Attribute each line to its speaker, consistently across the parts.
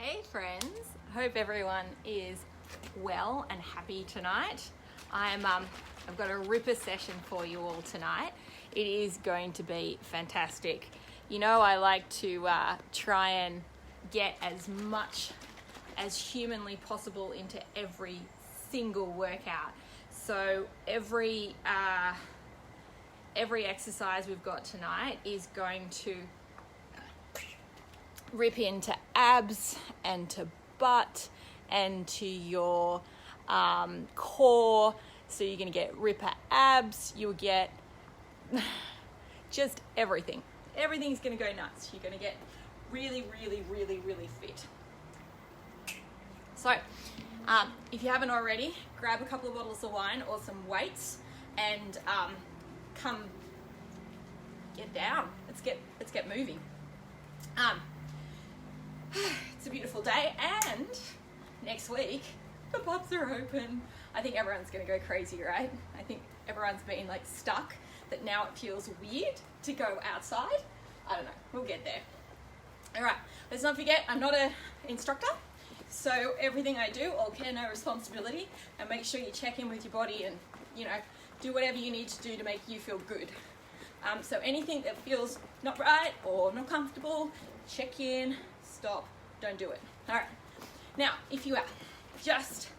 Speaker 1: Hey friends, hope everyone is well and happy tonight. I've got a ripper session for you all tonight. It is going to be fantastic. You know, I like to try and get as much as humanly possible into every single workout. So every exercise we've got tonight is going to rip into abs and to butt and to your core. So you're going to get ripper abs, you'll get just everything. Everything's going to go nuts. You're going to get really, really, really, really fit. So if you haven't already, grab a couple of bottles of wine or some weights and come get down. Let's get moving. It's a beautiful day, and next week the pubs are open. I think everyone's going to go crazy, right? I think everyone's been like stuck that now it feels weird to go outside. I don't know, we'll get there. All right, let's not forget I'm not an instructor, so everything I do, all care, no responsibility, and make sure you check in with your body and, you know, do whatever you need to do to make you feel good. So anything that feels not right or not comfortable, check in, stop, don't do it. All right, now if you are, just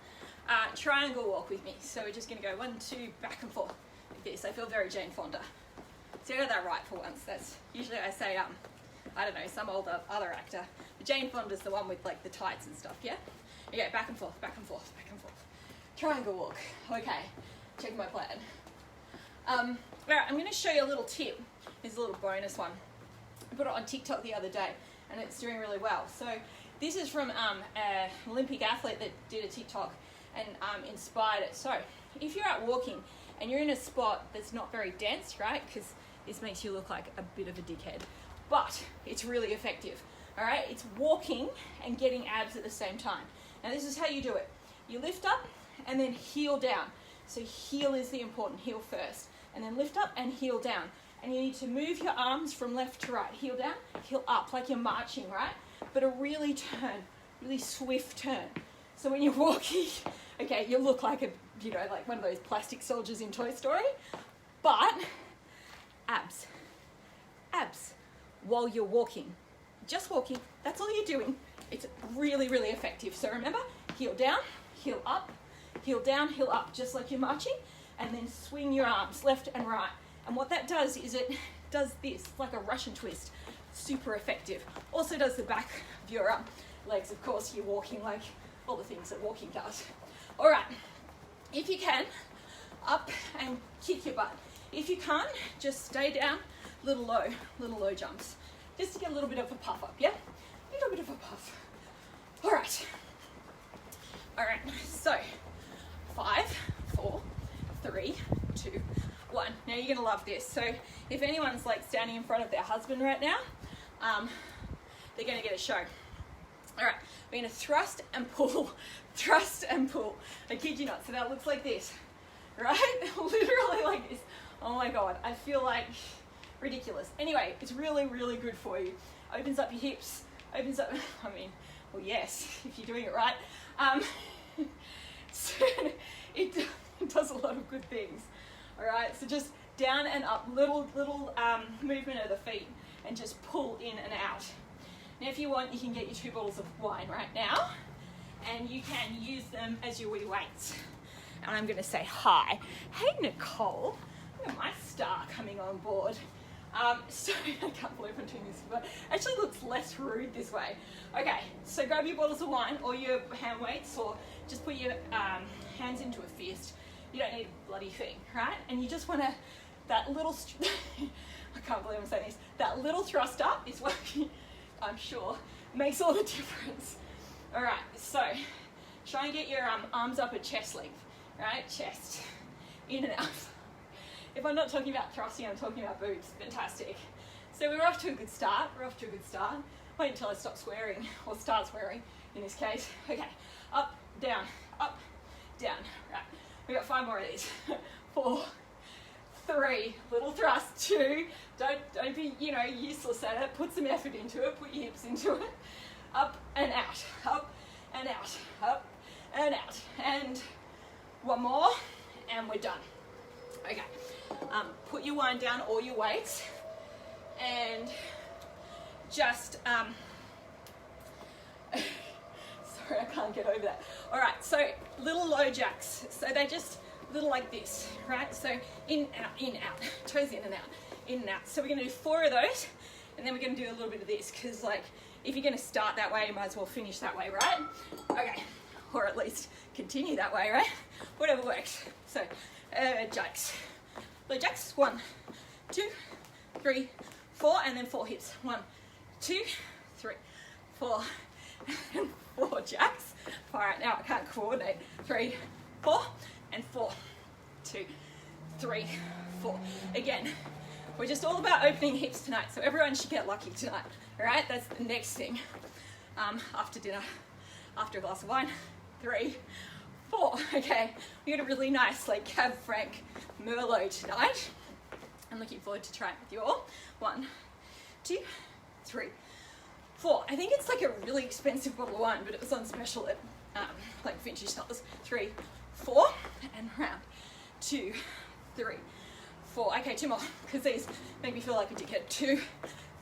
Speaker 1: triangle walk with me. So we're just gonna go 1, 2, back and forth like this. I feel very Jane Fonda. See, I got that right for once. That's usually I say, I don't know, some older other actor. But Jane Fonda's the one with like the tights and stuff, yeah? Okay, back and forth, back and forth, back and forth. Triangle walk, okay, check my plan. All right, I'm gonna show you a little tip. Here's a little bonus one. I put it on TikTok the other day and it's doing really well. So this is from an Olympic athlete that did a TikTok and inspired it. So if you're out walking and you're in a spot that's not very dense, right? Because this makes you look like a bit of a dickhead, but it's really effective. All right, it's walking and getting abs at the same time. Now this is how you do it. You lift up and then heel down. So heel is the important, heel first, and then lift up and heel down. And you need to move your arms from left to right. Heel down, heel up, like you're marching, right? But a really swift turn. So when you're walking, okay, you look like like one of those plastic soldiers in Toy Story, but abs, while you're walking. Just walking, that's all you're doing. It's really, really effective. So remember, heel down, heel up, heel down, heel up, just like you're marching, and then swing your arms left and right. And what that does is it does this, like a Russian twist, super effective. Also does the back of your legs, of course, you're walking like all the things that walking does. All right, if you can, up and kick your butt. If you can't, just stay down, little low jumps. Just to get a little bit of a puff up, yeah? A little bit of a puff. All right, so 5, 4, 3, 2, 1. Now you're gonna love this. So if anyone's like standing in front of their husband right now, they're gonna get a show. All right, we're gonna thrust and pull, thrust and pull. I kid you not. So that looks like this, right? Literally like this. Oh my God, I feel like ridiculous. Anyway, it's really, really good for you. Opens up your hips, opens up, well, yes, if you're doing it right. So it does a lot of good things. All right, so just down and up, little movement of the feet and just pull in and out. Now if you want, you can get your 2 bottles of wine right now and you can use them as your wee weights. And I'm gonna say hi. Hey Nicole, look at my star coming on board. So I can't believe I'm doing this, but actually looks less rude this way. Okay, so grab your bottles of wine or your hand weights or just put your hands into a fist. You don't need a bloody thing, right? And you just want to, that little, I can't believe I'm saying this, that little thrust up is what, I'm sure, makes all the difference. All right, so try and get your arms up at chest length, right? Chest, in and out. If I'm not talking about thrusting, I'm talking about boobs. Fantastic. So we're off to a good start. Wait until I stop swearing, or start swearing in this case. Okay, up, down, right. We got 5 more of these. 4, 3, little thrust. 2, don't be useless at it. Put some effort into it. Put your hips into it. Up and and out, up and out, up and out. And one more, and we're done. Okay, put your wine down or your weights, and just, sorry, I can't get over that. All right, so little low jacks. So they're just little like this, right? So in, out, toes in and out, in and out. So we're gonna do 4 of those, and then we're gonna do a little bit of this, because like, if you're gonna start that way, you might as well finish that way, right? Okay, or at least continue that way, right? Whatever works. So, jacks. Low jacks, 1, 2, 3, 4, and then 4 hips. 1, 2, 3, 4, and 4 jacks. All right, now I can't coordinate. 3, 4, and 4, 2, 3, 4. Again, we're just all about opening hips tonight, so everyone should get lucky tonight. All right, that's the next thing. After dinner, after a glass of wine. 3, 4. Okay, we got a really nice like Cab Franc Merlot tonight. I'm looking forward to trying it with you all. 1, 2, 3, 4. I think it's like a really expensive bottle of wine, but it was on special at like Vintage Cellars. 3, 4, and round. 2, 3, 4. Okay, 2 more, because these make me feel like a dickhead. 2,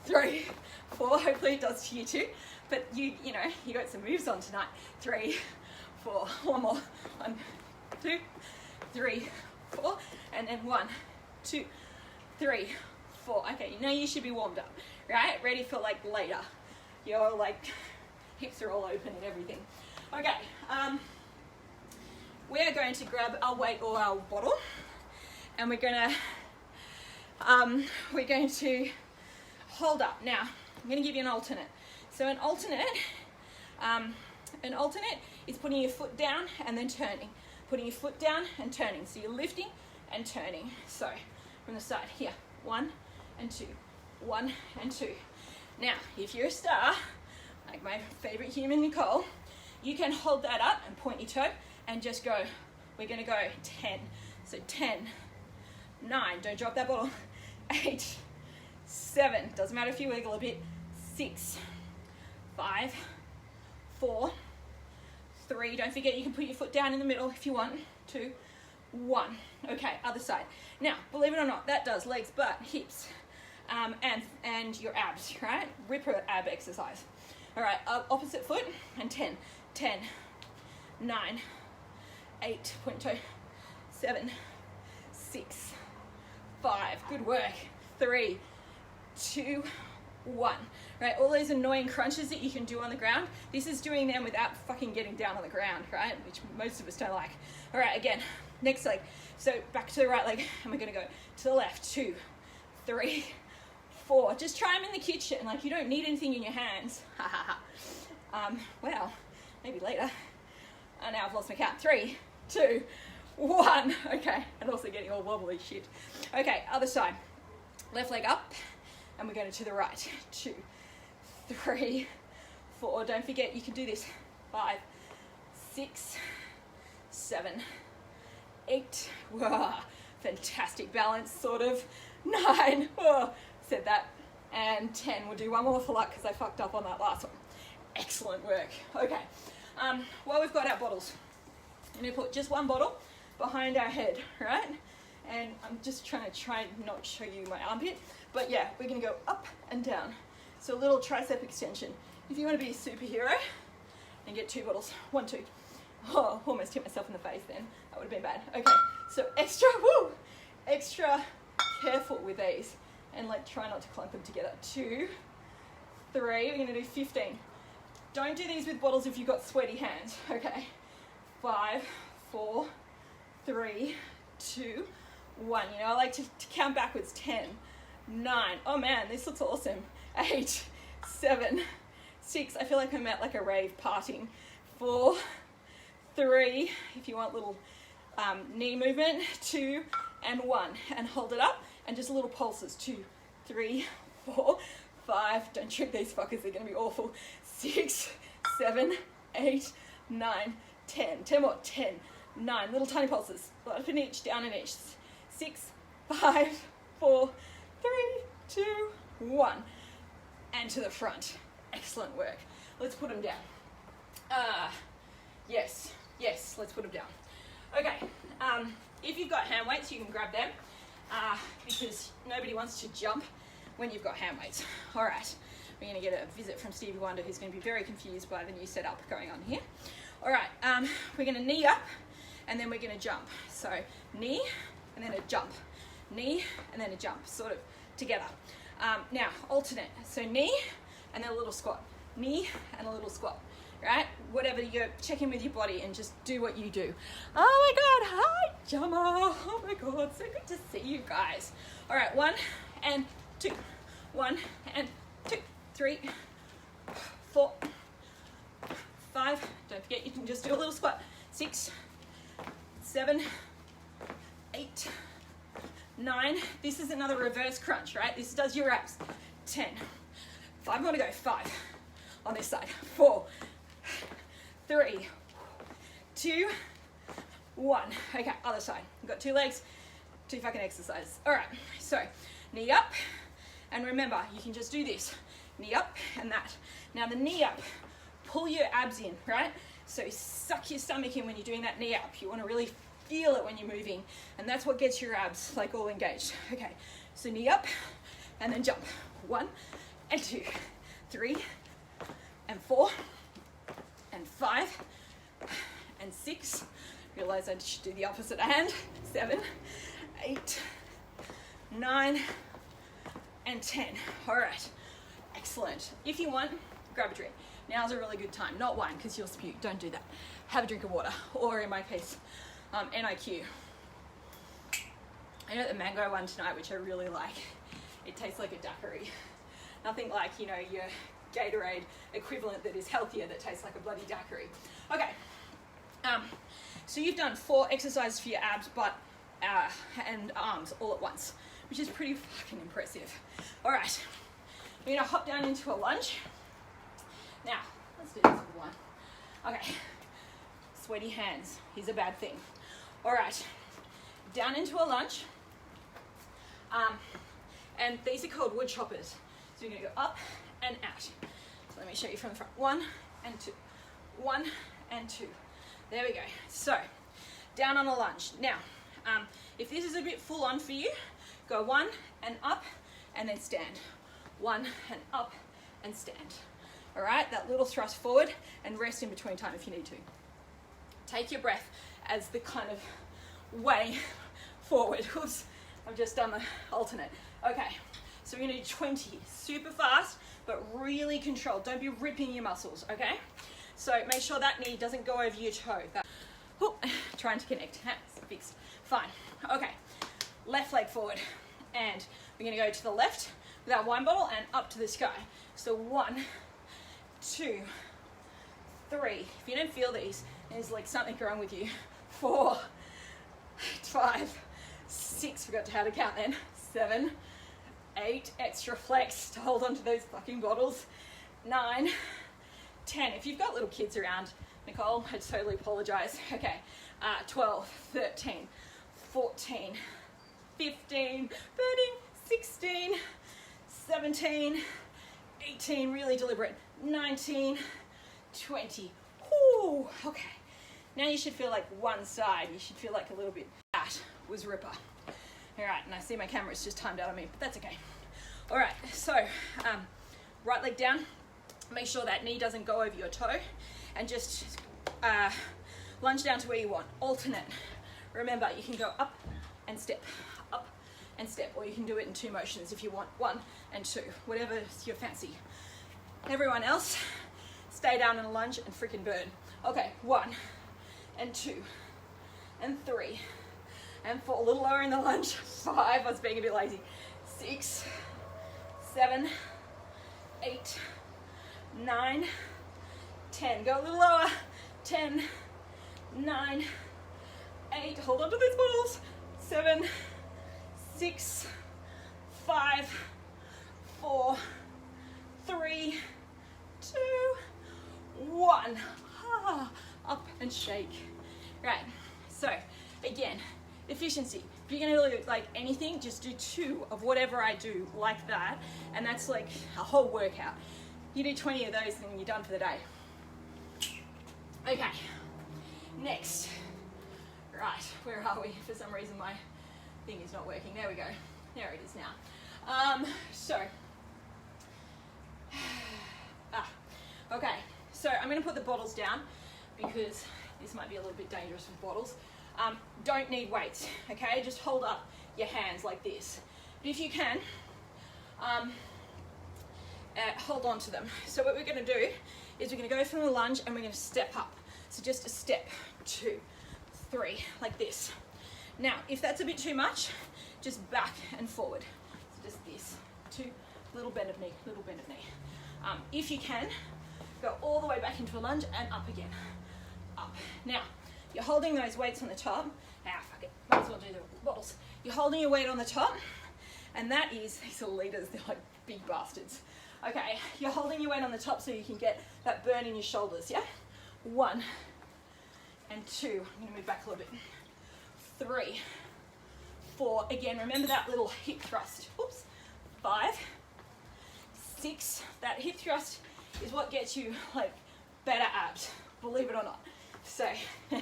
Speaker 1: 3, 4. Hopefully it does to you too. But you know, you got some moves on tonight. 3, 4. One more. 1, 2, 3, 4. And then 1, 2, 3, 4. Okay, now you should be warmed up, right? Ready for like later. Your like hips are all open and everything. Okay, we are going to grab our weight or our bottle, and we're going to hold up. Now, I'm going to give you an alternate. So an alternate is putting your foot down and then turning. Putting your foot down and turning. So you're lifting and turning. So from the side, here, 1 and 2, 1 and 2. Now, if you're a star, like my favorite human, Nicole, you can hold that up and point your toe and just go. We're gonna go 10. So 10, 9, don't drop that bottle. 8, 7, doesn't matter if you wiggle a bit. 6, 5, 4, 3, don't forget you can put your foot down in the middle if you want. 2, 1. Okay, other side. Now, believe it or not, that does legs, butt, hips, and your abs, right? Ripper ab exercise. All right, opposite foot, and 10, 10, 9, 8, point toe, 7, 6, 5, good work, 3, 2, 1. Right, all those annoying crunches that you can do on the ground, this is doing them without fucking getting down on the ground, right? Which most of us don't like. All right, again, next leg. So back to the right leg, and we're gonna go to the left. 2, 3, 4. Just try them in the kitchen, like you don't need anything in your hands. Well, maybe later. And now I've lost my count. 3, 2, 1. Okay, and also getting all wobbly shit. Okay, other side. Left leg up, and we're going to the right. 2, 3, 4. Don't forget you can do this. 5, 6, 7, 8. Whoa, fantastic balance, sort of. 9. Whoa, said that. And 10. We'll do one more for luck because I fucked up on that last one. Excellent work. Okay. While we've got our bottles, I'm going to put just one bottle behind our head, right? And I'm just trying to not show you my armpit, but yeah, we're going to go up and down. So a little tricep extension. If you want to be a superhero and get 2 bottles, 1, 2. Oh, almost hit myself in the face then. That would have been bad. Okay, so extra careful with these, and like try not to clunk them together. 2, 3. We're going to do 15. Don't do these with bottles if you've got sweaty hands. Okay. 5, 4, 3, 2, 1. You know, I like to count backwards. 10, 9. Oh man, this looks awesome. 8, 7, 6. I feel like I'm at like a rave partying. 4, 3. If you want little knee movement. 2 and 1. And hold it up. And just little pulses. 2, 3, 4, 5. Don't trick these fuckers. They're going to be awful. 6, 7, 8, 9, 10. 10 more. 10, 9. Little tiny pulses. Up in each, down in each. 6, 5, 4, 3, 2, 1. And to the front. Excellent work. let's put them down. Yes, let's put them down. Okay, if you've got hand weights, you can grab them because nobody wants to jump when you've got hand weights. All right, we're going to get a visit from Stevie Wonder, who's going to be very confused by the new setup going on here. All right, we're going to knee up and then we're going to jump. So knee and then a jump, knee and then a jump, sort of together. Now alternate, so knee and then a little squat, knee and a little squat, right? Whatever, you check in with your body and just do what you do. Oh my God, hi Gemma, oh my God, so good to see you guys. All right, 1 and 2, 1 and 2, 3, 4, 5, don't forget you can just do a little squat, 6, 7, 8, 9, this is another reverse crunch, right? This does your abs, 10, 5 more to go, 5 on this side, 4, 3, 2, 1. Okay, other side. We've got 2 legs, 2 fucking exercises. All right, so knee up, and remember, you can just do this. Knee up and that. Now the knee up, pull your abs in, right? So suck your stomach in when you're doing that knee up. You want to really feel it when you're moving, and that's what gets your abs like all engaged. Okay, so knee up and then jump. 1 and 2, 3 and 4 and 5 and 6. Realize I should do the opposite hand. 7, 8, 9 and 10. All right, excellent. If you want, grab a drink. Now's a really good time. Not wine, because you'll spew. Don't do that. Have a drink of water, or in my case, NIQ. I got the mango one tonight, which I really like. It tastes like a daiquiri. Nothing like, you know, your Gatorade equivalent that is healthier that tastes like a bloody daiquiri. Okay, so you've done 4 exercises for your abs, butt, and arms all at once, which is pretty fucking impressive. All right, we're gonna hop down into a lunge. Now, let's do this with one. Okay, sweaty hands is a bad thing. All right, down into a lunge. And these are called wood choppers. So you're gonna go up and out. So let me show you from the front. 1 and 2, 1 and 2. There we go. So down on a lunge. Now, if this is a bit full on for you, go 1 and up and then stand. 1 and up and stand. All right, that little thrust forward and rest in between time if you need to. Take your breath as the kind of way forward. Oops, I've just done the alternate. Okay, so we're gonna do 20, super fast, but really controlled. Don't be ripping your muscles, okay? So make sure that knee doesn't go over your toe. Trying to connect, it's fixed, fine. Okay, left leg forward, and we're gonna go to the left with our wine bottle and up to the sky. So 1, 2, 3. If you don't feel these, there's like something wrong with you. 4, 5, 6, forgot how to count then. 7, 8, extra flex to hold on to those fucking bottles. 9, 10. If you've got little kids around, Nicole, I totally apologize. Okay, 12, 13, 14, 15, 13, 16, 17, 18, really deliberate, 19, 20. Ooh, okay. Now you should feel like one side. You should feel like a little bit. That was ripper. All right, and I see my camera's just timed out on me, but that's okay. All right, so right leg down. Make sure that knee doesn't go over your toe, and just lunge down to where you want. Alternate. Remember, you can go up and step, or you can do it in 2 motions if you want. 1 and 2, whatever your fancy. Everyone else, stay down in a lunge and freaking burn. Okay, 1 and 2 and 3 and 4. A little lower in the lunge. 5, I was being a bit lazy. 6, 7, 8, 9, 10. Go a little lower. 10, 9, 8. Hold on to these balls. 7, 6, 5, 4, 3, 2, 1. Up and shake. Right, so again, efficiency. If you're gonna do like anything, just do 2 of whatever I do like that, and that's like a whole workout. You do 20 of those and you're done for the day. Okay, next. Right, where are we? For some reason my thing is not working. There we go. There it is now. Okay, so I'm going to put the bottles down because this might be a little bit dangerous with bottles. Don't need weights, okay? Just hold up your hands like this. But if you can, hold on to them. So what we're going to do is we're going to go from the lunge and we're going to step up. So just a step, 2, 3, like this. Now, if that's a bit too much, just back and forward. So just this, 2, little bend of knee, little bend of knee. If you can, go all the way back into a lunge and up again, up. Now, you're holding those weights on the top. Fuck it, might as well do the bottles. You're holding your weight on the top, and that is, these are leaders, they're like big bastards. Okay, you're holding your weight on the top so you can get that burn in your shoulders, yeah? 1 and 2, I'm gonna move back a little bit. 3, 4, again, remember that little hip thrust. Oops, 5, 6, that hip thrust is what gets you like better abs, believe it or not. So, well,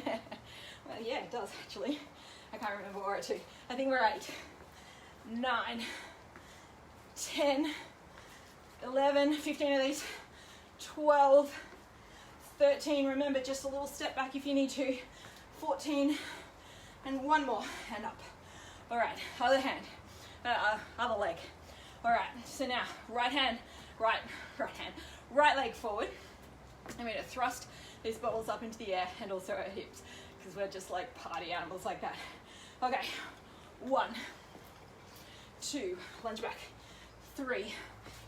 Speaker 1: yeah, it does actually. I can't remember where we're at 2. I think we're 8, 9, 10, 11, 15 of these, 12, 13, remember just a little step back if you need to, 14, and 1 more, and up. All right, other hand, other leg. All right, so now right hand, right leg forward. I'm going to thrust these bottles up into the air and also our hips because we're just like party animals like that. Okay, 1, 2, lunge back, 3,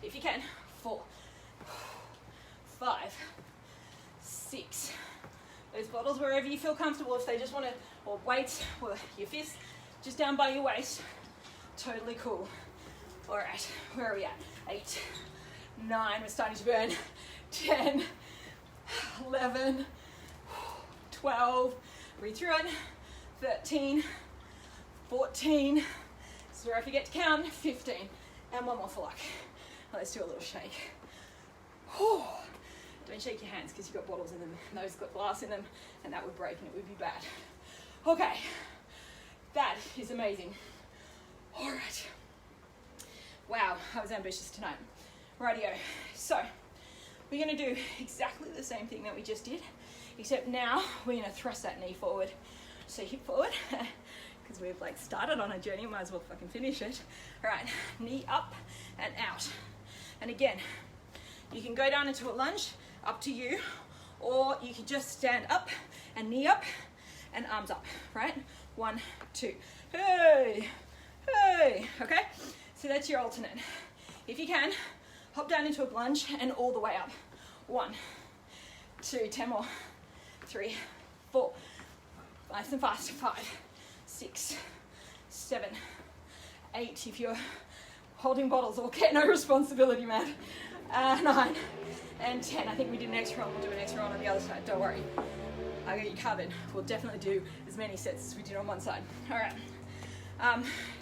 Speaker 1: if you can, 4, 5, 6. Those bottles wherever you feel comfortable. If they just want to, or weights, or your fists, just down by your waist. Totally cool. All right, where are we at? 8, 9, we're starting to burn. 10, 11, 12, breathe through it. 13, 14, so I forget to count, 15, and 1 more for luck. Let's do a little shake. Whew. Don't shake your hands because you've got bottles in them, and those got glass in them, and that would break and it would be bad. Okay, that is amazing. All right. Wow, I was ambitious tonight. Rightio. So, we're going to do exactly the same thing that we just did, except now we're going to thrust that knee forward. So hip forward, because we've like started on a journey, might as well fucking finish it. All right, knee up and out. And again, you can go down into a lunge, up to you, or you can just stand up and knee up and arms up, right? 1, 2, hey, hey, okay? So that's your alternate. If you can, hop down into a lunge and all the way up. 1, 2, 10 more, 3, 4, nice and fast, 5, 6, 7, 8, if you're holding bottles, okay, no responsibility, man. 9 and 10. I think we did an extra one. We'll do an extra one on the other side. Don't worry. I got you covered. We'll definitely do as many sets as we did on one side. All right.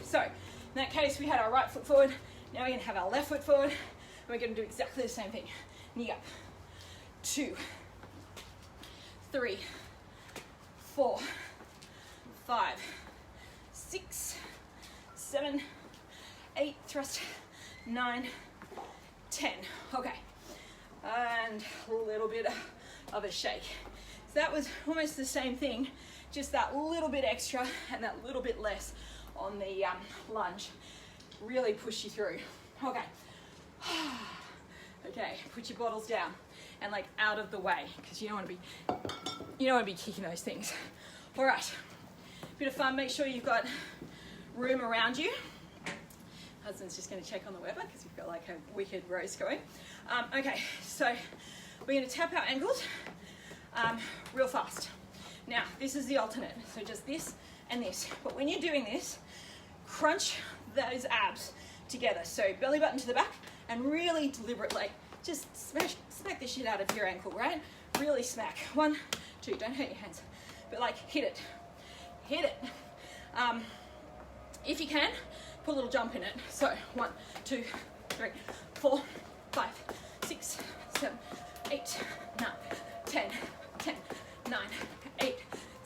Speaker 1: So in that case, we had our right foot forward. Now we're going to have our left foot forward. And we're going to do exactly the same thing. Knee up. 2, 3, 4, 5, 6, 7, 8, thrust, 9, 10. Okay, and a little bit of a shake. So that was almost the same thing, just that little bit extra and that little bit less on the lunge. Really push you through. Okay. Okay, put your bottles down and like out of the way because you don't want to be kicking those things. All right, bit of fun. Make sure you've got room around you. Husband's just going to check on the weather because we've got like a wicked roast going. Okay, so we're going to tap our ankles real fast. Now, this is the alternate. So just this and this. But when you're doing this, crunch those abs together. So belly button to the back and really deliberate, like just smack the shit out of your ankle, right? Really smack. 1, 2, don't hurt your hands. But like hit it. Hit it. If you can, put a little jump in it. So 1, 2, 3, 4, 5, 6, 7, 8, 9, 10, 10, 9, 8,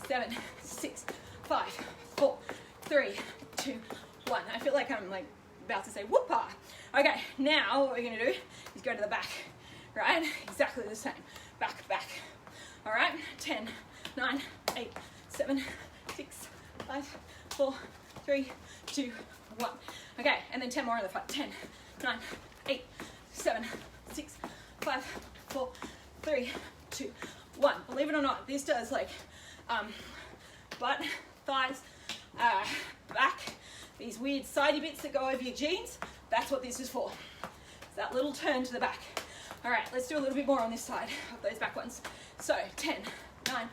Speaker 1: 7, 6, 5, 4, 3, 2, 1. I feel like I'm like about to say whoopah. Okay, now what we're gonna do is go to the back, right? Exactly the same. Back, back. All right, 10, 9, 8, 7, 6, 5, 4, 3, 2, 1. Okay, and then 10 more on the front. 10, 9, 8, 7, 6, 5, 4, 3, 2, 1. Believe it or not, this does like butt, thighs, back, these weird sidey bits that go over your jeans. That's what this is for. It's that little turn to the back. All right, let's do a little bit more on this side of those back ones. So 10, 9,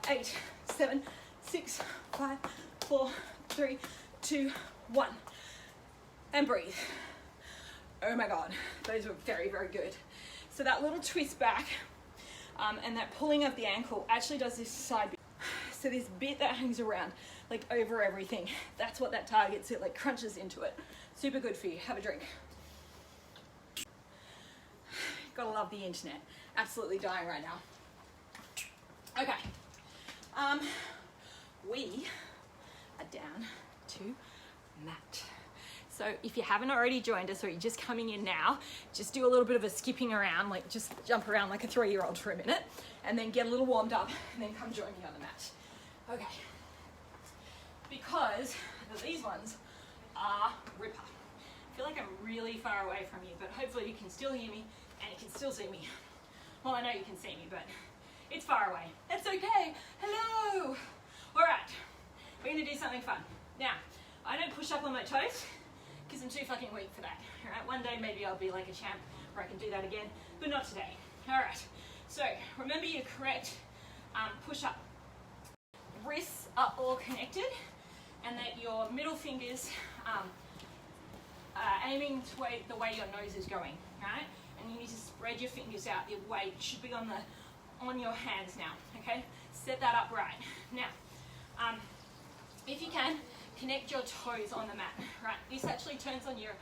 Speaker 1: 8, 7, 6, 5, 4, 3, 2, 1. And breathe. Oh my God, those were very, very good. So that little twist back and that pulling of the ankle actually does this side bit. So this bit that hangs around, like over everything, that's what that targets. It like crunches into it. Super good for you. Have a drink. Gotta love the internet. Absolutely dying right now. Okay. We are down to mat. So if you haven't already joined us or you're just coming in now, just do a little bit of a skipping around, like just jump around like a 3-year-old for a minute and then get a little warmed up and then come join me on the mat. Okay. Because these ones are ripper. I feel like I'm really far away from you, but hopefully you can still hear me and you can still see me. Well, I know you can see me, but it's far away. That's okay. Hello. All right. We're gonna do something fun. Now, I don't push up on my toes because I'm too fucking weak for that. All right. One day maybe I'll be like a champ where I can do that again, but not today. All right. So remember your correct push up. Wrists are all connected, and that your middle fingers aiming to the way your nose is going, right? And you need to spread your fingers out. Your weight should be on your hands now, okay? Set that up right. Now, if you can, connect your toes on the mat, right? This actually turns on your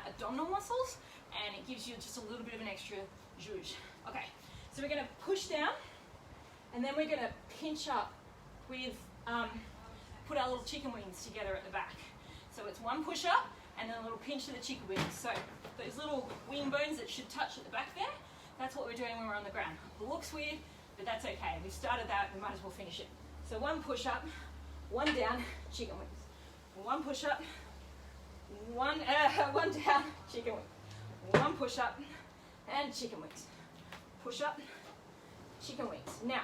Speaker 1: abdominal muscles, and it gives you just a little bit of an extra zhuzh. Okay, so we're gonna push down, and then we're gonna pinch up with, put our little chicken wings together at the back. So it's one push up, and then a little pinch of the chicken wings. So those little wing bones that should touch at the back there, that's what we're doing when we're on the ground. It looks weird, but that's okay. We started that, we might as well finish it. So one push up, one down, chicken wings. One push up, one down, chicken wings. One push up, and chicken wings. Push up, chicken wings. Now,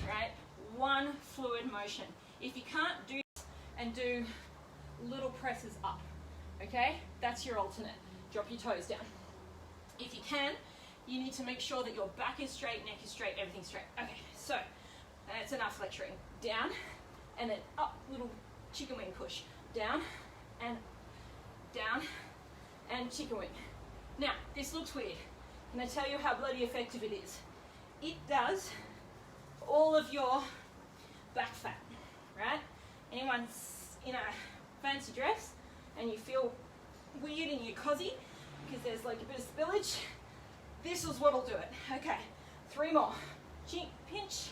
Speaker 1: right, one fluid motion. If you can't do this and do little presses up, okay, that's your alternate. Drop your toes down. If you can, you need to make sure that your back is straight, neck is straight, everything's straight. Okay, so that's enough lecturing. Down, and then up, little chicken wing push. Down, and chicken wing. Now, this looks weird. Can I tell you how bloody effective it is? It does all of your back fat, right? Anyone's in a fancy dress and you feel weird in your cosy because there's like a bit of spillage, this is what'll do it. Okay, 3 more. Pinch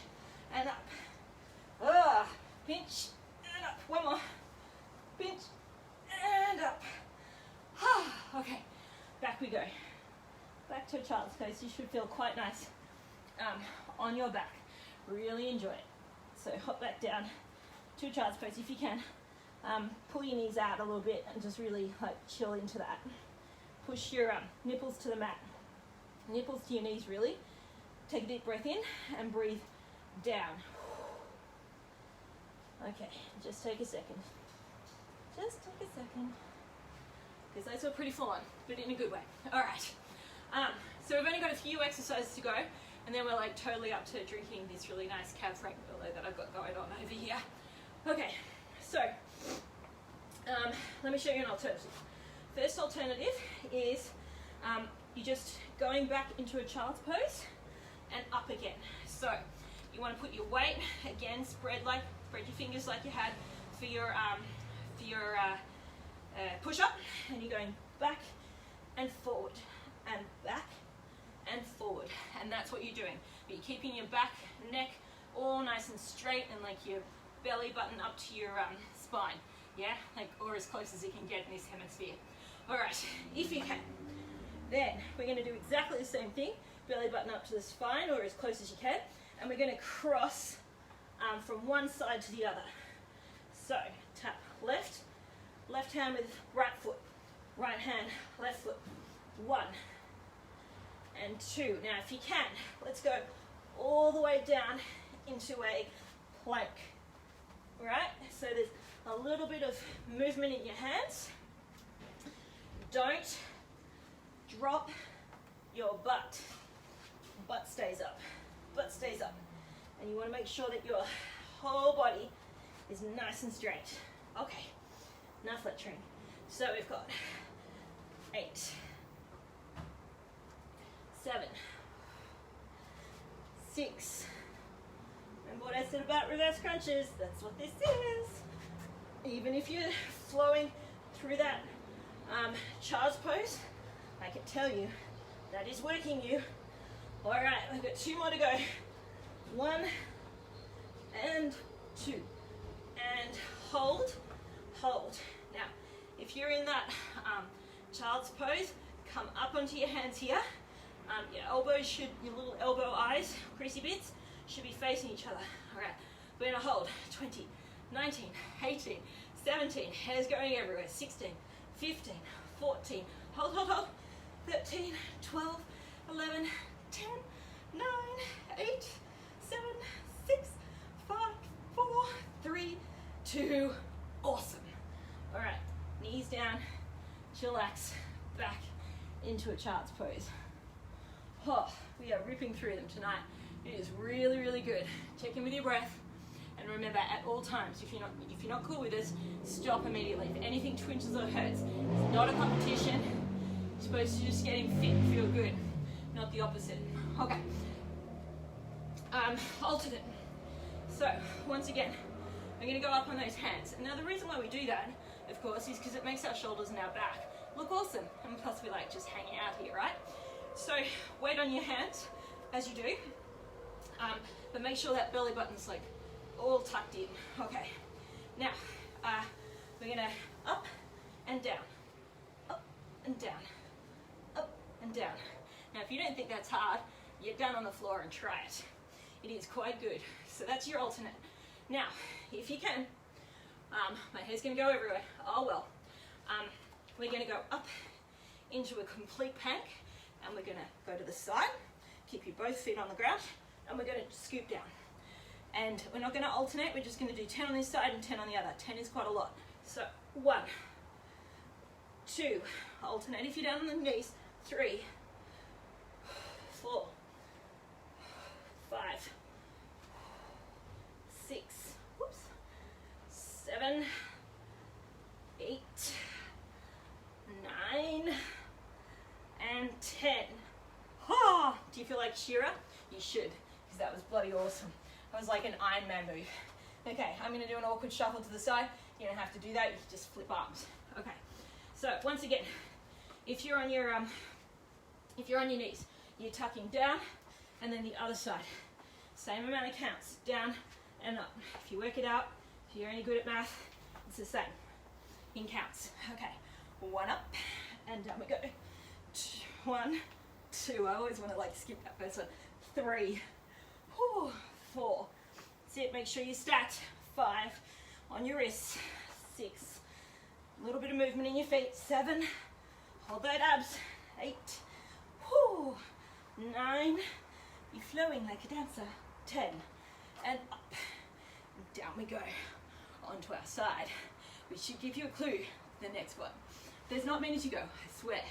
Speaker 1: and up. Pinch and up. 1 more. Pinch and up. Okay, back we go. Back to a child's pose. You should feel quite nice on your back. Really enjoy it. So hop back down to a child's pose if you can. Pull your knees out a little bit and just really like chill into that. Push your nipples to the mat. Nipples to your knees really. Take a deep breath in and breathe down. Okay, just take a second. Just take a second. Because those were pretty full on, but in a good way. All right. So we've only got a few exercises to go, and then we're like totally up to drinking this really nice Cab Franc Merlot that I've got going on over here. Okay, so let me show you an alternative. First alternative is you're just going back into a child's pose and up again. So you want to put your weight again, spread your fingers like you had for your push up, and you're going back and forward and back and forward. And that's what you're doing. You're keeping your back, neck all nice and straight, and like your belly button up to your spine. Yeah, like, or as close as you can get in this hemisphere. All right, if you can, then we're going to do exactly the same thing. Belly button up to the spine, or as close as you can, and we're going to cross from one side to the other. So tap left hand with right foot, right hand, left foot. 1 and 2. Now if you can, let's go all the way down into a plank. All right, so there's a little bit of movement in your hands. Don't drop your butt. Butt stays up. Butt stays up. And you want to make sure that your whole body is nice and straight. Okay, now flat training. So we've got 8, 7, 6. Remember what I said about reverse crunches? That's what this is. Even if you're flowing through that child's pose, I can tell you that is working you. All right, we've got 2 more to go. 1 and 2. And hold. Now, if you're in that child's pose, come up onto your hands here. Your elbows your little elbow eyes, creasy bits, should be facing each other. All right, we're gonna hold. 20, 19, 18, 17, hair's going everywhere. 16, 15, 14, hold. 13, 12, 11, 10, 9, 8, 7, 6, 5, 4, 3, 2, awesome. All right, knees down, chillax, back into a child's pose. Oh, we are ripping through them tonight. It is really, really good. Check in with your breath, and remember at all times, if you're not cool with this, stop immediately. If anything twinges or hurts, it's not a competition. You're supposed to just getting fit and feel good, not the opposite. Okay. Alternate. So once again, we're going to go up on those hands. And now the reason why we do that, of course, is because it makes our shoulders and our back look awesome, and plus we like just hanging out here, right? So weight on your hands as you do, but make sure that belly button's like all tucked in. Okay, now we're gonna up and down, up and down, up and down. Now if you don't think that's hard, get down on the floor and try it. It is quite good. So that's your alternate. Now, if you can, my hair's gonna go everywhere. Oh well. We're gonna go up into a complete plank, and we're gonna go to the side, keep your both feet on the ground, and we're gonna scoop down. And we're not gonna alternate, we're just gonna do 10 on this side and 10 on the other. 10 is quite a lot. So 1, 2, alternate if you're down on the knees, 3, 4, 5, 6, 7, 8, 9, and 10. Oh, do you feel like Shira? You should, because that was bloody awesome. That was like an Iron Man move. Okay, I'm going to do an awkward shuffle to the side. You don't have to do that, you can just flip arms. Okay, so once again, if you're on your knees, you're tucking down, and then the other side. Same amount of counts, down and up. If you work it out, if you're any good at math, it's the same in counts. Okay, 1 up, and down we go. 1, 2, I always want to like skip that first one. 3, 4, that's it, make sure you stacked. 5, on your wrists. 6, a little bit of movement in your feet. 7, hold that abs. 8, 9, you're flowing like a dancer. 10, and up, and down we go, onto our side, which should give you a clue, the next one. There's not many to go, I swear.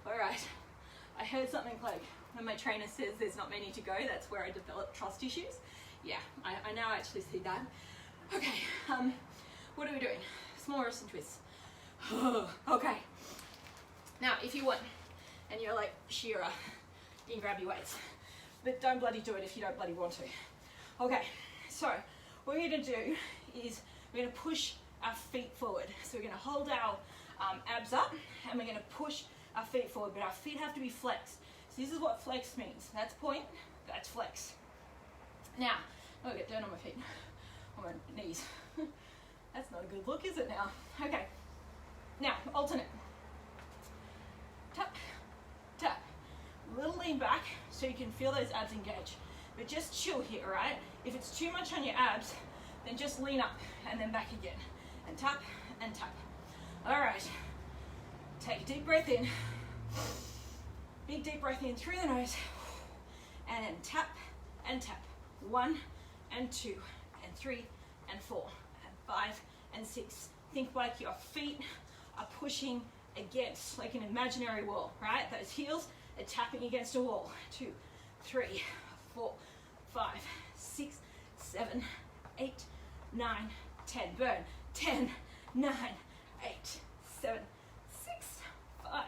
Speaker 1: All right, I heard something like, when my trainer says there's not many to go, that's where I develop trust issues. Yeah, I now actually see that. Okay, what are we doing? Small wrist and twists. Okay, now if you want, and you're like, Shira, you can grab your weights, but don't bloody do it if you don't bloody want to. Okay, so what we're gonna do is we're gonna push our feet forward. So we're gonna hold our abs up, and we're gonna push our feet forward, but our feet have to be flexed. So this is what flex means. That's point, that's flex. Now, I'll get down on my feet, on my knees. That's not a good look, is it now? Okay, now alternate. Tap, tap. A little lean back so you can feel those abs engage. But just chill here, right? If it's too much on your abs, then just lean up and then back again. And tap and tap. All right, take a deep breath in. Big deep breath in through the nose. And then tap and tap. 1 and 2 and 3 and 4 and 5 and 6. Think like your feet are pushing against, like an imaginary wall, right? Those heels are tapping against a wall. 2, 3, 4, 5, 6, 7, 8, 9, 10. Burn. 10, 9, 8, 7, 6, 5,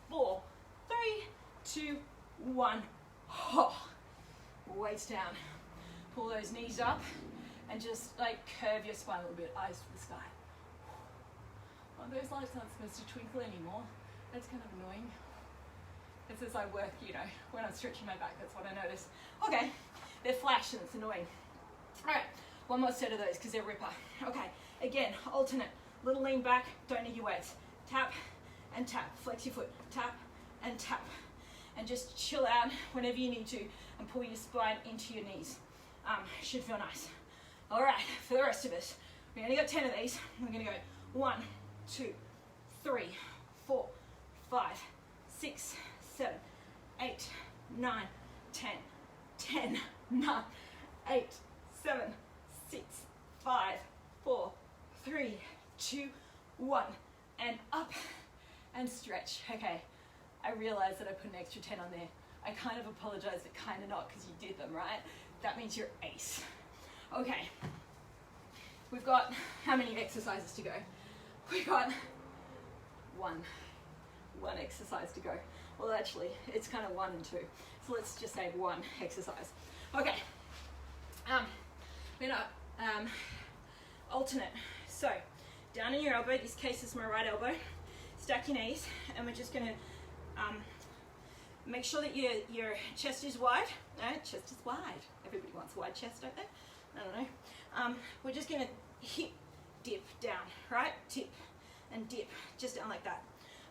Speaker 1: 4, 3, 2, 1. Oh. Weights down. Pull those knees up and just like curve your spine a little bit, eyes to the sky. Oh, those lights aren't supposed to twinkle anymore. That's kind of annoying. It's as I work, you know, when I'm stretching my back, that's what I notice. Okay, they're flash and it's annoying. All right, one more set of those because they're ripper. Okay, again, alternate. Little lean back, don't need your weights. Tap and tap, flex your foot, tap and tap. And just chill out whenever you need to and pull your spine into your knees. Should feel nice. All right, for the rest of us, we only got 10 of these. We're gonna go 1, 2, 3, 4, 5, 6, 7, 8, 9, 10, 10, 9, 8, 7, 6, 5, 4, 3, 2, 1, and up and stretch. Okay, I realize that I put an extra 10 on there. I kind of apologize, but kind of not because you did them, right? That means you're ace. Okay, we've got how many exercises to go? We've got one exercise to go. Well, actually, it's kind of 1 and 2. So let's just say 1 exercise. Okay, we're gonna alternate. So down in your elbow, this case is my right elbow. Stack your knees, and we're just gonna make sure that your chest is wide. Chest is wide. Everybody wants a wide chest, don't they? I don't know. We're just gonna hip, dip down, right? Tip and dip, just down like that.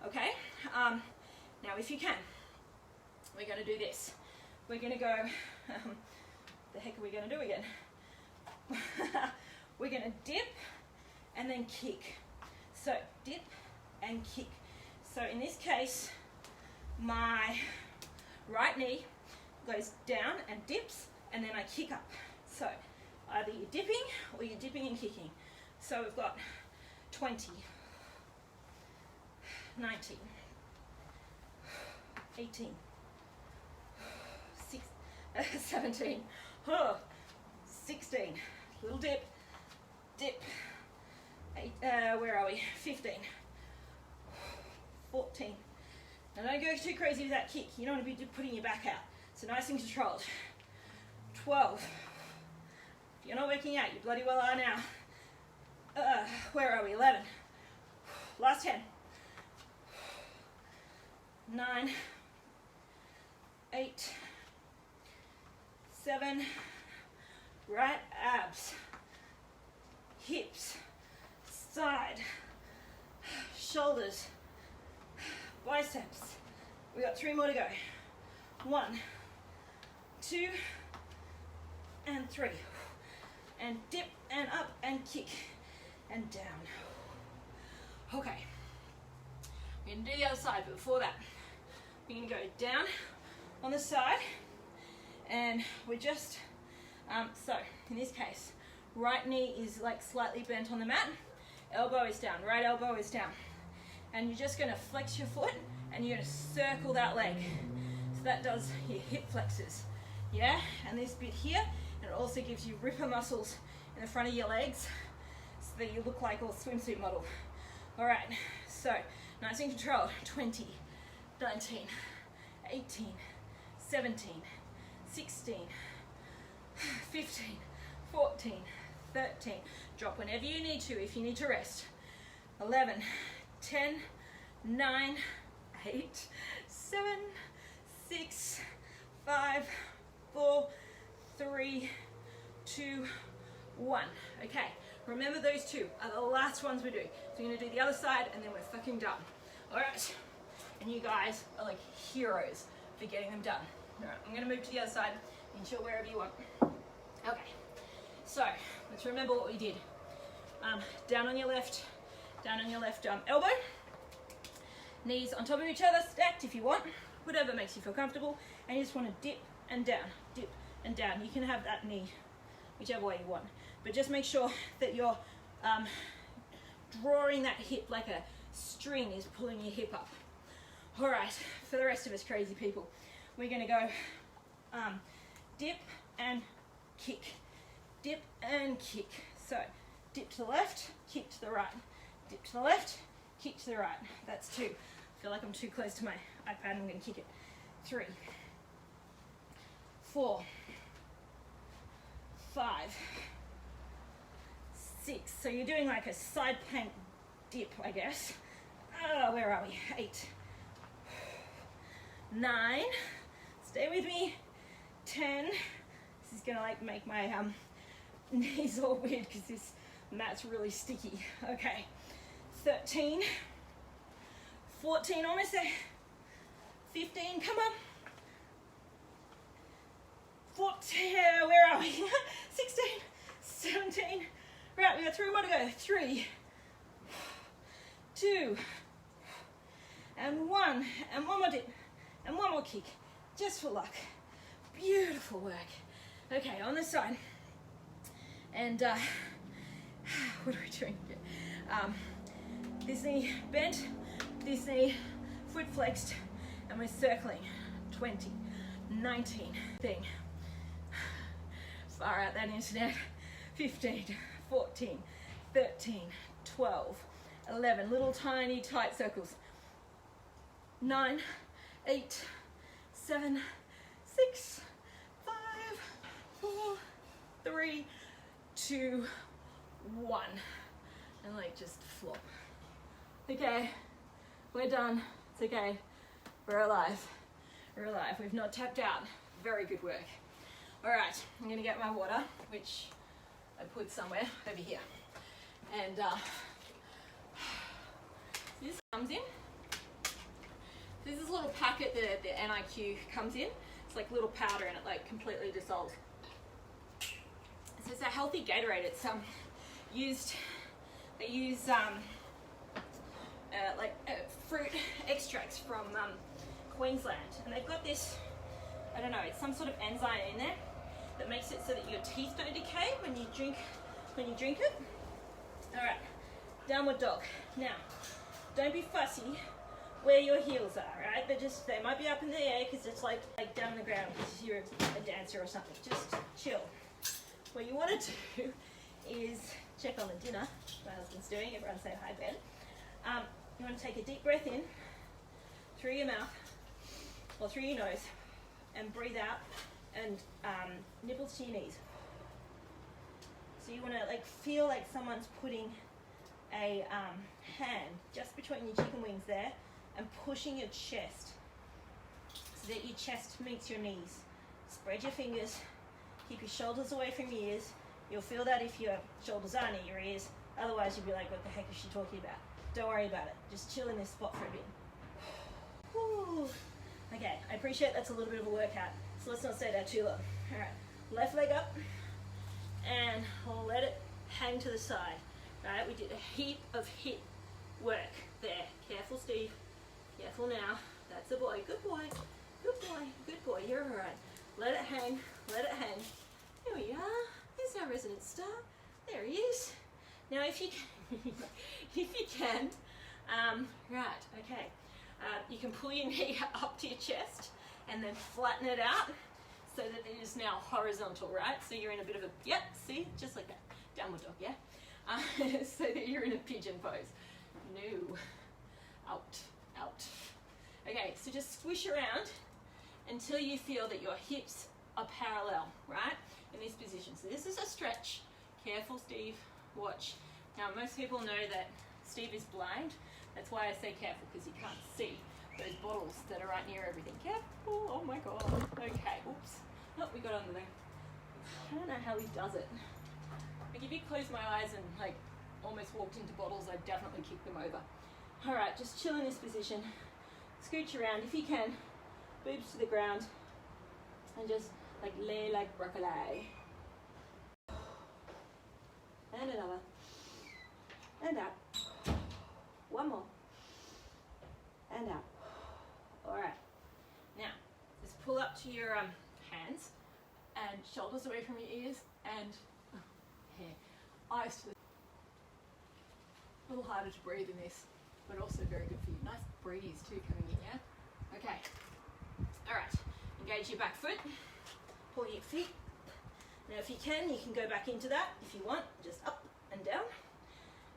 Speaker 1: Okay? Now if you can, we're gonna do this. We're gonna go, the heck are we gonna do again? We're gonna dip and then kick. So dip and kick. So in this case, my right knee goes down and dips, and then I kick up. So either you're dipping or you're dipping and kicking. So we've got 20, 19, 18, 17, 16, little dip, dip, 8, where are we, 15, 14, now don't go too crazy with that kick, you don't want to be putting your back out, so nice and controlled, 12, if you're not working out, you bloody well are now, where are we, 11, last 10, 9, 8, 7, right abs, hips, side, shoulders, biceps. We got 3 more to go. 1, 2, and 3. And dip and up and kick and down. Okay. We're going to do the other side, but before that, we're going to go down on the side, and we're just, so in this case, right knee is like slightly bent on the mat, elbow is down, right elbow is down. And you're just going to flex your foot and you're going to circle that leg. So that does your hip flexors. Yeah? And this bit here, and it also gives you ripper muscles in the front of your legs so that you look like a swimsuit model. Alright, so nice and controlled. 20, 19, 18, 17, 16, 15, 14, 13. Drop whenever you need to if you need to rest. 11, 10, 9, 8, 7,
Speaker 2: 6, 5, 4, 3, 2, 1. Okay, remember those two are the last ones we do. So we're gonna do the other side and then we're fucking done. All right, and you guys are like heroes for getting them done. All right, I'm gonna move to the other side and chill wherever you want. Okay, so let's remember what we did. Down on your left elbow, knees on top of each other, stacked if you want, whatever makes you feel comfortable, and you just want to dip and down, dip and down. You can have that knee whichever way you want, but just make sure that you're drawing that hip like a string is pulling your hip up. All right, for the rest of us crazy people, we're going to go dip and kick, dip and kick. So dip to the left, kick to the right, dip to the left, kick to the right. That's 2. I feel like I'm too close to my iPad. I'm going to kick it. 3, 4, 5, 6. So you're doing like a side plank dip, I guess. Where are we? 8, 9. Stay with me. 10. This is going to like make my knees all weird because this mat's really sticky. Okay. 13, 14, almost there. 15, come on. 14, where are we? 16, 17. Right, we got 3 more to go. 3, 2, and 1. And one more dip. And one more kick. Just for luck. Beautiful work. Okay, on this side. And what are we doing here? This knee bent, this knee foot flexed, and we're circling. 20, 19, thing. Far out that internet. 15, 14, 13, 12, 11, little tiny tight circles. 9, 8, 7, 6, 5, 4, 3, 2, 1. And like just flop. Okay, we're done. It's okay. We're alive. We're alive. We've not tapped out. Very good work. All right, I'm gonna get my water, which I put somewhere over here. And this comes in. There's this little packet that the NIQ comes in. It's like little powder and it like completely dissolves. So it's a healthy Gatorade. It's they use fruit extracts from Queensland, and they've got this, I don't know, it's some sort of enzyme in there that makes it so that your teeth don't decay when you drink it. All right, downward dog. Now, don't be fussy where your heels are, right? They might be up in the air because it's like down on the ground because you're a dancer or something. Just chill. What you want to do is check on the dinner my husband's doing. Everyone say hi, Ben. You want to take a deep breath in through your mouth or through your nose and breathe out and nipples to your knees. So you want to like feel like someone's putting a hand just between your chicken wings there and pushing your chest so that your chest meets your knees. Spread your fingers, keep your shoulders away from your ears. You'll feel that if your shoulders are near your ears. Otherwise, you'll be like, what the heck is she talking about? Don't worry about it. Just chill in this spot for a bit. Whew. Okay, I appreciate that's a little bit of a workout, so let's not stay there too long. All right, left leg up and let it hang to the side. All right, we did a heap of hip work there. Careful, Steve. Careful now. That's a boy. Good boy. Good boy. Good boy. You're all right. Let it hang. Let it hang. Here we are. There's our resident star. There he is. Now, if you can, right, okay. You can pull your knee up to your chest and then flatten it out so that it is now horizontal, right? So you're in a bit of a, yep, see, just like that. Downward dog, yeah? So that you're in a pigeon pose. No. Out, out. Okay, so just squish around until you feel that your hips are parallel, right? In this position. So this is a stretch. Careful, Steve. Watch. Now, most people know that Steve is blind. That's why I say careful, because he can't see.
Speaker 1: those bottles that are right near everything. Careful, oh my God. Okay, oops. Oh, we got under there. I don't know how he does it. Like if you close my eyes and like almost walked into bottles, I'd definitely kick them over. All right, just chill in this position. Scooch around if you can, boobs to the ground, and just like lay like broccoli. And another. And out. One more. And out. All right. Now, just pull up to your hands and shoulders away from your ears and hair. Eyes to the... A little harder to breathe in this, but also very good for you. Nice breeze too coming in, yeah? Okay. All right. Engage your back foot. Pull your feet. Now if you can go back into that if you want. Just up and down.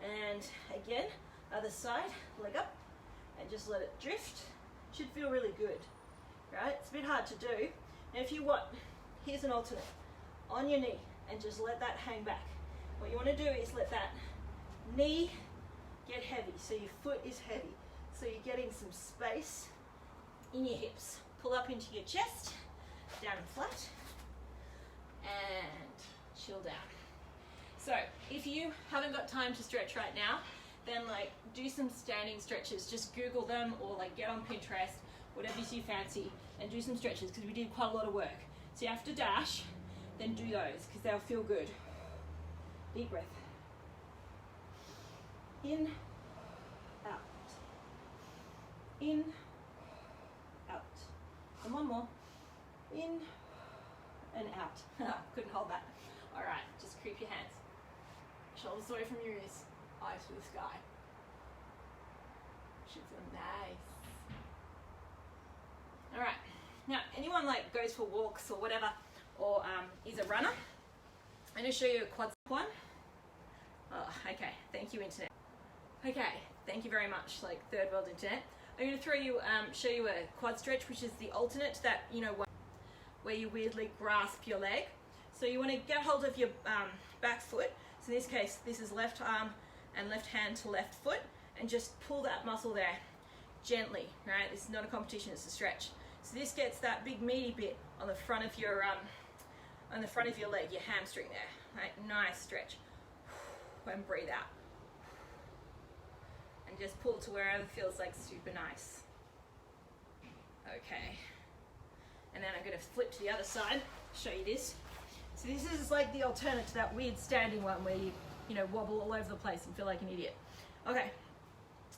Speaker 1: And again, other side, leg up. And just let it drift. Should feel really good, right? It's a bit hard to do. Now if you want, here's an alternate. On your knee and just let that hang back. What you want to do is let that knee get heavy, so your foot is heavy. So you're getting some space in your hips. Pull up into your chest, down and flat, and chill down. So if you haven't got time to stretch right now, then like do some standing stretches. Just Google them or like get on Pinterest, whatever you fancy, and do some stretches because we did quite a lot of work. So you have to dash, then do those because they'll feel good. Deep breath. In, out. In, out. And one more. In and out. Couldn't hold that. All right, just creep your hands. Shoulders away from your ears. Eyes to the sky. Should feel nice. All right. Now, anyone like goes for walks or whatever, or is a runner, I'm going to show you a quad one. Oh, okay. Thank you, internet. Okay. Thank you very much, like third world internet. I'm going to show you a quad stretch, which is the alternate that, you know, where you weirdly grasp your leg. So you want to get hold of your back foot. So in this case, this is left arm and left hand to left foot, and just pull that muscle there gently, right? This is not a competition, it's a stretch. So this gets that big meaty bit on the front of your leg, your hamstring there. Right? Nice stretch. And breathe out. And just pull to wherever feels like super nice. Okay. And then I'm going to flip to the other side, show you this. So this is like the alternate to that weird standing one where you know, wobble all over the place and feel like an idiot. Okay.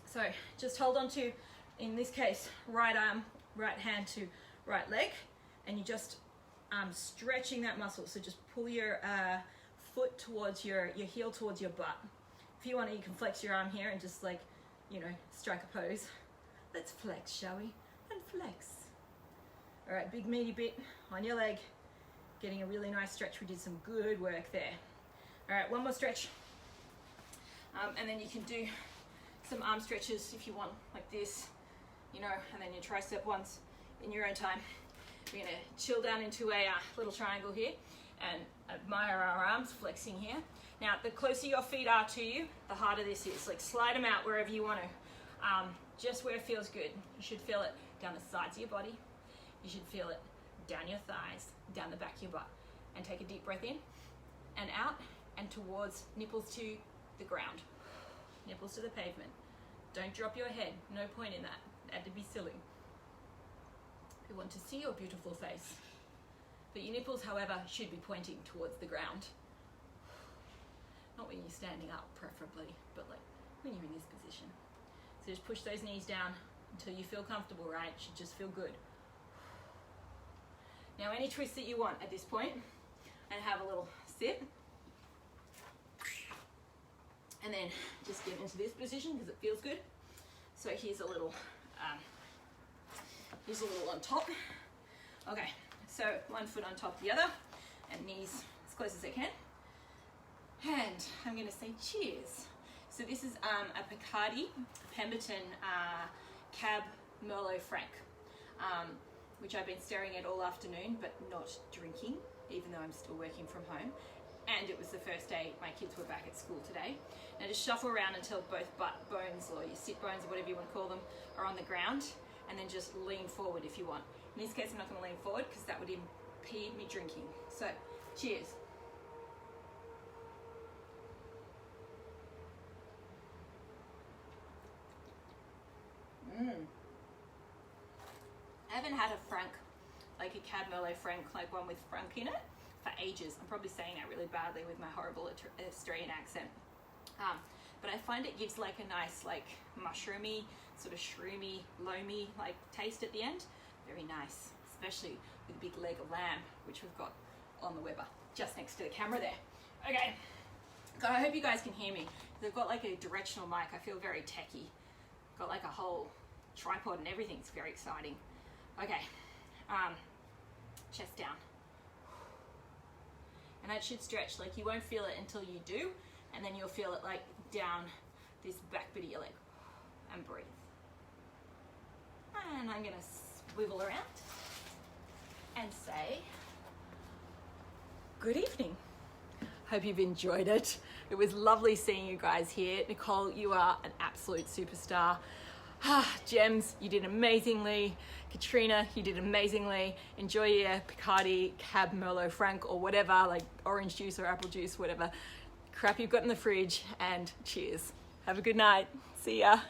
Speaker 1: So just hold on to, in this case, right arm, right hand to right leg, and you just stretching that muscle. So just pull your foot towards your heel towards your butt. If you want to, you can flex your arm here and just like, you know, strike a pose. Let's flex, shall we? And flex. All right, big meaty bit on your leg. Getting a really nice stretch. We did some good work there. All right, one more stretch. And then you can do some arm stretches if you want, like this, you know, and then your tricep ones in your own time. We're gonna chill down into a little triangle here and admire our arms flexing here. Now, the closer your feet are to you, the harder this is. Like slide them out wherever you want to, just where it feels good. You should feel it down the sides of your body. You should feel it down your thighs, down the back of your butt. And take a deep breath in and out and towards nipples to the ground. Nipples to the pavement. Don't drop your head. No point in that. That'd be silly. We want to see your beautiful face. But your nipples, however, should be pointing towards the ground. Not when you're standing up, preferably, but like when you're in this position. So just push those knees down until you feel comfortable, right? It should just feel good. Now, any twist that you want at this point, and have a little sit. And then just get into this position because it feels good. So here's a little on top. Okay, so one foot on top of the other, and knees as close as I can. And I'm going to say cheers. So this is a Bacardi Pemberton Cab Merlot Franc, which I've been staring at all afternoon, but not drinking, even though I'm still working from home. And it was the first day my kids were back at school today. Now just shuffle around until both butt bones or your sit bones or whatever you want to call them are on the ground. and then just lean forward if you want. In this case, I'm not going to lean forward because that would impede me drinking. So, cheers. I haven't had a Frank, like a Cab Merlot Frank, like one with Frank in it, for ages. I'm probably saying that really badly with my horrible Australian accent. But I find it gives like a nice, like mushroomy, sort of shroomy, loamy, like taste at the end. Very nice, especially with a big leg of lamb, which we've got on the Weber, just next to the camera there. Okay, so I hope you guys can hear me. They've got like a directional mic. I feel very techie. Got like a whole tripod and everything. It's very exciting. Okay, chest down. And that should stretch, like you won't feel it until you do, and then you'll feel it like down this back bit of your leg, and breathe. And I'm gonna swivel around and say, good evening. Hope you've enjoyed it. It was lovely seeing you guys here. Nicole, you are an absolute superstar. Gems, you did amazingly. Katrina, you did amazingly. Enjoy your Picardi, Cab Merlot Frank, or whatever, like orange juice or apple juice, whatever crap you've got in the fridge, and cheers. Have a good night. See ya.